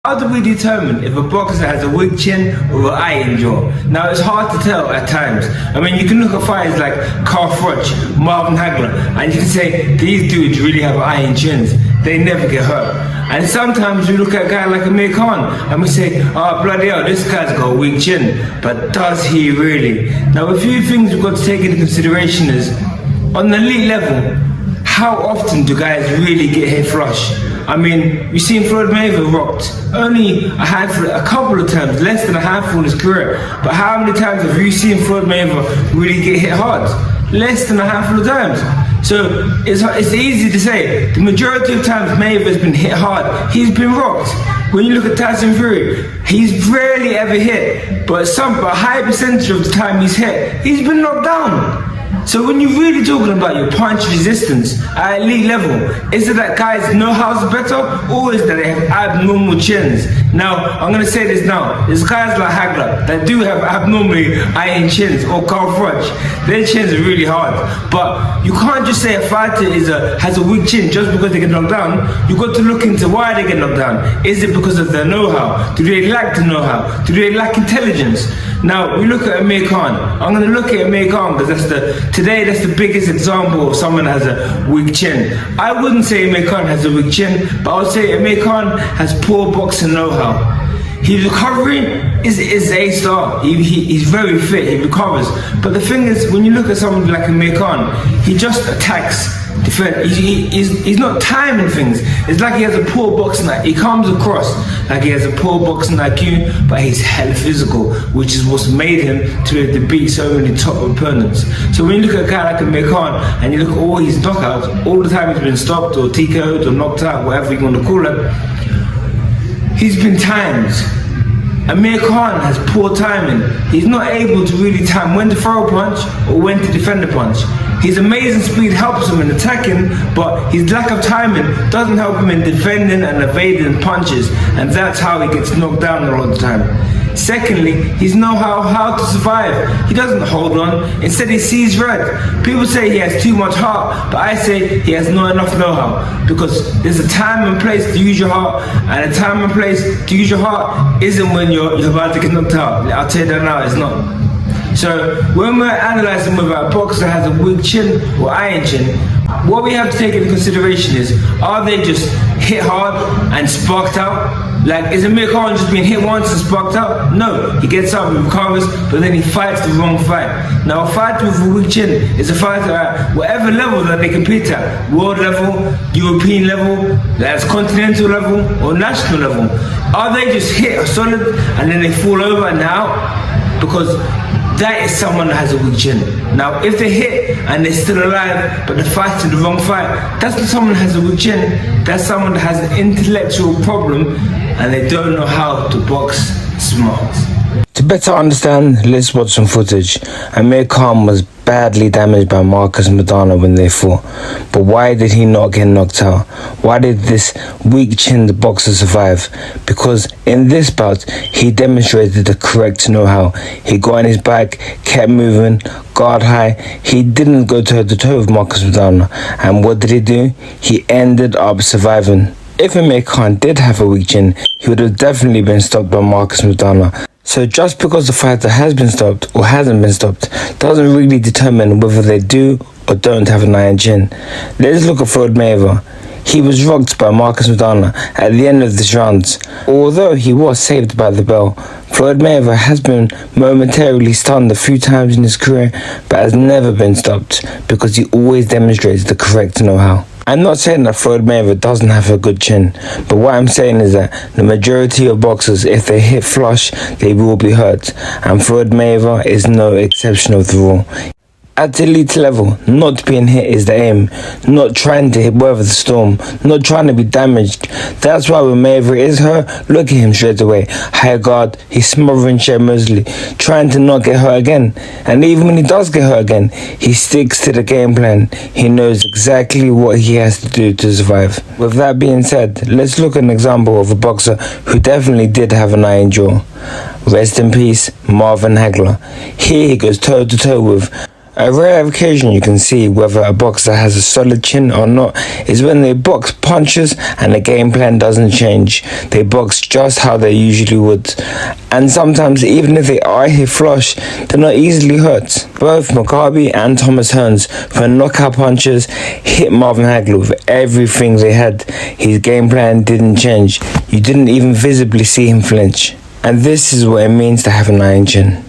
How do we determine if a boxer has a weak chin or an iron jaw? Now, it's hard to tell at times. I mean, you can look at fighters like Carl Froch, Marvin Hagler, and you can say, these dudes really have iron chins. They never get hurt. And sometimes we look at a guy like Amir and we say, oh, bloody hell, this guy's got a weak chin. But does he really? Now, a few things we've got to take into consideration is, on the elite level, how often do guys really get hit flush? I mean, we've seen Floyd Mayweather rocked only a couple of times, less than a handful in his career. But how many times have you seen Floyd Mayweather really get hit hard? Less than a handful of times. So it's easy to say, the majority of times Mayweather's been hit hard, he's been rocked. When you look at Tyson Fury, he's rarely ever hit, but a high percentage of the time he's hit, he's been knocked down. So when you're really talking about your punch resistance at elite level, is it that guys know how's better, or is that they have abnormal chins? Now, I'm going to say this now. There's guys like Hagler that do have abnormally iron chins, or Carl Froch. Their chins are really hard. But you can't just say a fighter has a weak chin just because they get knocked down. You've got to look into why they get knocked down. Is it because of their know-how? Do they lack the know-how? Do they lack intelligence? Now, we look at Amir Khan. I'm going to look at Amir Khan because today that's the biggest example of someone that has a weak chin. I wouldn't say Amir Khan has a weak chin, but I would say Amir Khan has poor boxing know-how. His recovery is A star. He's very fit, he recovers. But the thing is, when you look at someone like Amir Khan, he just attacks. He's not timing things. It's like he has a poor boxing IQ. He comes across like he has a poor boxing IQ, but he's hella physical, which is what's made him to be able to beat so many top opponents. So when you look at a guy like Amir Khan and you look at all his knockouts, all the time he's been stopped or TKO'd or knocked out, whatever you want to call it, he's been timed. Amir Khan has poor timing. He's not able to really time when to throw a punch or when to defend a punch. His amazing speed helps him in attacking, but his lack of timing doesn't help him in defending and evading punches, and that's how he gets knocked down a lot of the time. Secondly, he's know-how how to survive. He doesn't hold on, instead he sees red. People say he has too much heart, but I say he has not enough know-how, because there's a time and place to use your heart, and a time and place to use your heart isn't when you're about to get knocked out. I'll tell you that now, it's not. So when we're analysing whether a boxer has a weak chin or iron chin, what we have to take into consideration is, are they just hit hard and sparked out? Like, is Amir Khan just being hit once and sparked out? No, he gets up, he recovers, but then he fights the wrong fight. Now, a fighter with a weak chin is a fighter at whatever level that they compete at, world level, European level, that's continental level, or national level. Are they just hit solid and then they fall over and out? Because that is someone that has a weak chin. Now, if they hit and they're still alive, but they're fighting the wrong fight, that's not someone that has a weak chin. That's someone that has an intellectual problem and they don't know how to box smart. To better understand, let's watch some footage. Amir Khan was badly damaged by Marcus Maidana when they fought. But why did he not get knocked out? Why did this weak-chinned boxer survive? Because in this bout, he demonstrated the correct know-how. He got on his back, kept moving, guard high. He didn't go toe-to-toe with Marcus Maidana. And what did he do? He ended up surviving. If Amir Khan did have a weak chin, he would have definitely been stopped by Marcus Maidana. So just because the fighter has been stopped or hasn't been stopped doesn't really determine whether they do or don't have an iron chin. Let's look at Floyd Mayweather. He was rocked by Marcus Maidana at the end of this round. Although he was saved by the bell, Floyd Mayweather has been momentarily stunned a few times in his career, but has never been stopped because he always demonstrates the correct know-how. I'm not saying that Floyd Mayweather doesn't have a good chin, but what I'm saying is that the majority of boxers, if they hit flush, they will be hurt, and Floyd Mayweather is no exception of the rule. At elite level, not being hit is the aim, not trying to weather the storm, not trying to be damaged. That's why when Mayweather is hurt, look at him straight away. High guard, he's smothering Shea Mosley, trying to not get hurt again. And even when he does get hurt again, he sticks to the game plan. He knows exactly what he has to do to survive. With that being said, let's look at an example of a boxer who definitely did have an iron jaw. Rest in peace, Marvin Hagler. Here he goes toe to toe with A rare occasion you can see whether a boxer has a solid chin or not is when they box punches and the game plan doesn't change. They box just how they usually would. And sometimes even if they are hit flush, they're not easily hurt. Both Maccabi and Thomas Hearns, for knockout punches, hit Marvin Hagler with everything they had. His game plan didn't change. You didn't even visibly see him flinch. And this is what it means to have an iron chin.